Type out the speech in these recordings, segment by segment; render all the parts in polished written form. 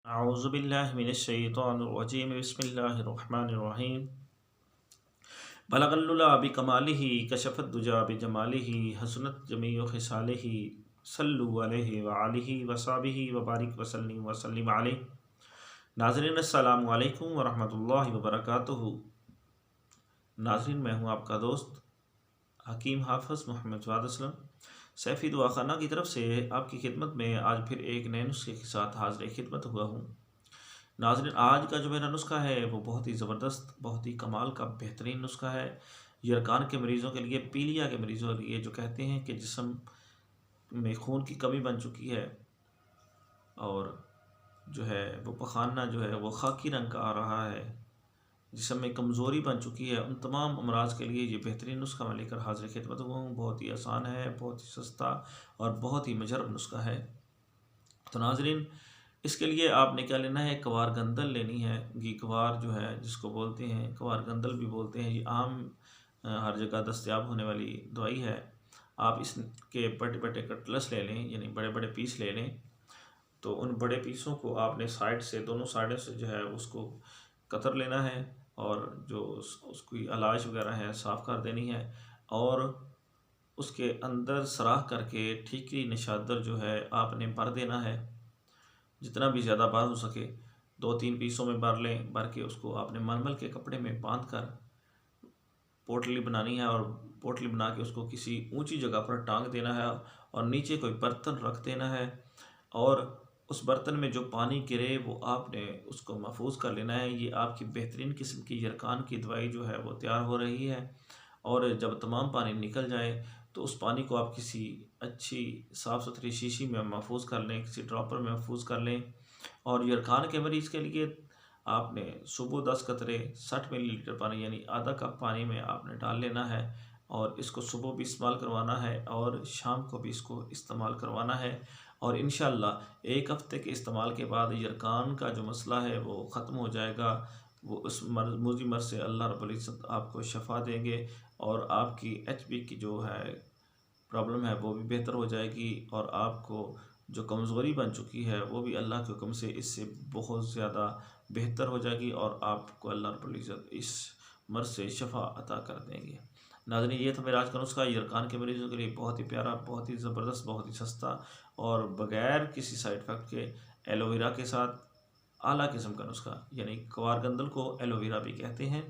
अऊज़ुबिल्लाहि मिनश्शैतानिर्रजीम बिस्मिल्लाहिर्रहमानिर्रहीम बलगल्लुला बिकमालिही कशफद्दुजा बिजमालिही हसनत जमीउ खिसालिही सल्लु अलैहि व आलिहि व सहाबिही व बारिक व सल्लिम अलैहि। नाज़रीन अस्सलामु अलैकुम व रहमतुल्लाहि व बरकातुहू। नाज़रीन, मैं हूँ आपका दोस्त हकीम हाफ़िज़ मोहम्मद जवाद असलम सैफ़ी दुआ खाना की तरफ से आपकी खिदमत में आज फिर एक नए नुस्खे के साथ हाज़िर खिदमत हुआ हूँ। नाज़रीन, आज का जो मेरा नुस्खा है वो बहुत ही ज़बरदस्त, बहुत ही कमाल का बेहतरीन नुस्खा है। यरकान के मरीज़ों के लिए, पीलिया के मरीज़ों के लिए, जो कहते हैं कि जिस्म में खून की कमी बन चुकी है और जो है वो पखाना जो है वो खाकी रंग का आ रहा है, जिस्म में कमज़ोरी बन चुकी है, उन तमाम अमराज के लिए ये बेहतरीन नुस्खा मैं लेकर हाज़िर खिदमत हुआ हूँ। बहुत ही आसान है, बहुत ही सस्ता और बहुत ही मुजरब नुस्खा है। तो नाज़रीन, इसके लिए आपने क्या लेना है, कवार गंदल लेनी है। घी कवार जो है जिसको बोलते हैं, कवार गंदल भी बोलते हैं, ये आम हर जगह दस्तयाब होने वाली दवाई है। आप इसके बड़े बड़े कटलस ले लें, यानी बड़े बड़े पीस ले लें। तो उन बड़े पीसों को आपने साइड से, दोनों साइडों से जो है उसको कतर लेना है और जो उसकी अलाश वगैरह है साफ़ कर देनी है और उसके अंदर सराख करके ठीकरी निशादर जो है आपने भर देना है। जितना भी ज़्यादा बार हो सके 2-3 पीसों में भर लें। भर के उसको आपने मलमल के कपड़े में बांध कर पोटली बनानी है और पोटली बना के उसको किसी ऊंची जगह पर टांग देना है और नीचे कोई बर्तन रख देना है और उस बर्तन में जो पानी गिरे वो आपने उसको महफूज कर लेना है। ये आपकी बेहतरीन किस्म की यरकान की दवाई जो है वो तैयार हो रही है और जब तमाम पानी निकल जाए तो उस पानी को आप किसी अच्छी साफ़ सुथरी शीशी में महफूज कर लें, किसी ड्रॉपर में महफूज कर लें। और यरकान के मरीज़ के लिए आपने सुबह 10 कतरे 60 मिलीलीटर पानी यानी आधा कप पानी में आपने डाल लेना है और इसको सुबह भी इस्तेमाल करवाना है और शाम को भी इसको इस्तेमाल करवाना है। और इंशाअल्लाह 1 हफ़्ते के इस्तेमाल के बाद यरकान का जो मसला है वो ख़त्म हो जाएगा। वो उस मुज़ी मर्ज़ से अल्लाह रब्बुल इज़्ज़त आपको शफ़ा देंगे और आपकी एचबी की जो है प्रॉब्लम है वो भी बेहतर हो जाएगी और आपको जो कमज़ोरी बन चुकी है वो भी अल्लाह के हुक्म से इससे बहुत ज़्यादा बेहतर हो जाएगी और आपको अल्लाह रब्बुल इज़्ज़त इस मर्ज़ से शफ़ा अता कर देंगे। नाज़रीन, ये था मेरा आज का नुस्खा यरकान के मरीज़ों के लिए। बहुत ही प्यारा, बहुत ही ज़बरदस्त, बहुत ही सस्ता और बग़ैर किसी साइड इफ़ेक्ट के एलोवेरा के साथ आला किस्म का नुस्खा, यानी कवारगंदल को एलोवेरा भी कहते हैं।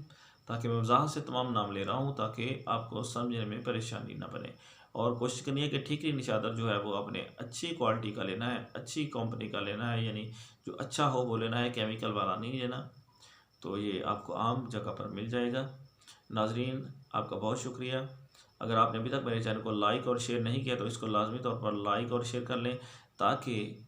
ताकि मैं वज़ाहत से तमाम नाम ले रहा हूँ ताकि आपको समझने में परेशानी ना बने। और कोशिश करनी है कि ठीकरी निशादर जो है वो अपने अच्छी क्वालिटी का लेना है, अच्छी कंपनी का लेना है, यानी जो अच्छा हो वो लेना है, केमिकल वाला नहीं लेना। तो ये आपको आम जगह पर मिल जाएगा। नाज़रीन, आपका बहुत शुक्रिया। अगर आपने अभी तक मेरे चैनल को लाइक और शेयर नहीं किया तो इसको लाजमी तौर पर लाइक और शेयर कर लें ताकि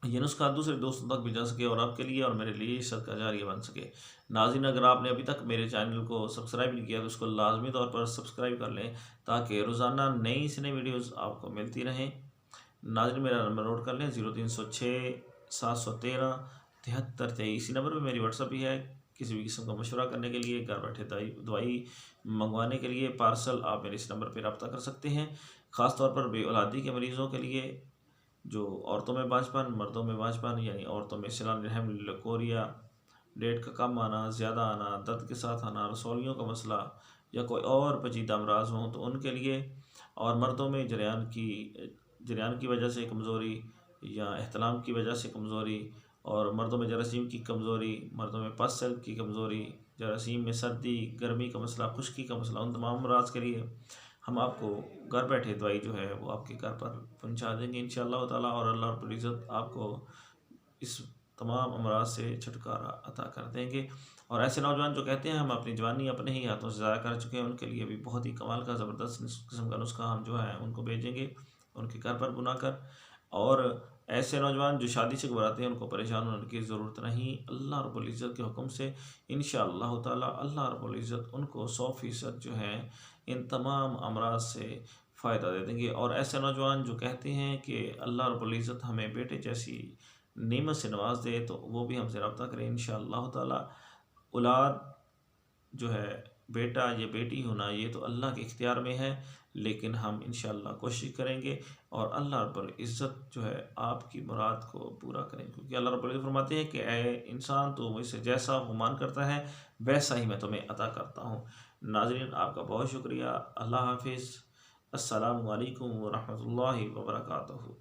ये नुस्खा दूसरे दोस्तों तक भी जा सके और आपके लिए और मेरे लिए सदका जारिया बन सके। नाज़रीन, अगर आपने अभी तक मेरे चैनल को सब्सक्राइब नहीं किया तो उसको लाजमी तौर पर सब्सक्राइब कर लें ताकि रोज़ाना नई से नई वीडियोज़ आपको मिलती रहें। नाज़रीन, मेरा नंबर नोट कर लें 0306 713 7323। इसी नंबर पर मेरी व्हाट्सअप भी है। किसी भी किस्म का मशवरा करने के लिए, घर बैठे दवाई मंगवाने के लिए, पार्सल आप मेरे इस नंबर पर रब्ता कर सकते हैं। ख़ास तौर पर बेऔलादी के मरीज़ों के लिए, जो औरतों में बांझपन, मर्दों में बांझपन, यानी औरतों में सिलान रहम, लकोरिया, डेट का कम आना, ज़्यादा आना, दर्द के साथ आना, रसौलियों का मसला या कोई और पेचीदा अमराज हों तो उनके लिए, और मर्दों में जरियान की वजह से कमज़ोरी या एहतलाम की वजह से कमज़ोरी, और मर्दों में जरासीम की कमज़ोरी, मर्दों में पस की कमज़ोरी, जरासीम में सर्दी गर्मी का मसला, खुश्की का मसला, उन तमाम अमराज के लिए हम आपको घर बैठे दवाई जो है वो आपके घर पर पहुंचा देंगे इंशाअल्लाह ताला। और अल्लाह रब्बुल इज़्ज़त आपको इस तमाम अमराज से छुटकारा अता कर देंगे। और ऐसे नौजवान जो कहते हैं हम अपनी जवानी अपने ही हाथों से ज़ाया कर चुके हैं, उनके लिए भी बहुत ही कमाल का ज़बरदस्त किस्म का नुस्खा हम जो है उनको भेजेंगे उनके घर पर बुना कर। और ऐसे नौजवान जो शादी से घबराते हैं उनको परेशान होने की ज़रूरत नहीं। अल्लाह रब्बुल इज़्ज़त के हुक्म से इंशाअल्लाह ताला अल्लाह रब्बुल इज़्ज़त उनको 100% जो है इन तमाम अमराज से फ़ायदा दे देंगे। और ऐसे नौजवान जो कहते हैं कि अल्लाह रब्बुल इज़्ज़त हमें बेटे जैसी नेमत से नवाज दे तो वो भी हमसे रब्ता करें इंशाअल्लाह ताला। औलाद जो है बेटा या बेटी होना ये तो अल्लाह के इख्तियार में है, लेकिन हम इंशाअल्लाह कोशिश करेंगे और अल्लाह रब्बुल इज़्ज़त जो है आपकी मुराद को पूरा करें, क्योंकि अल्लाह रब्बुल इज़्ज़त फरमाते हैं कि ए इंसान, तो मुझसे जैसा गुमान करता है वैसा ही मैं तुम्हें अता करता हूँ। नाज़रीन, आपका बहुत शुक्रिया। अल्लाह हाफ़िज़। अस्सलामु अलैकुम व रहमतुल्लाहि व बरकातुहू।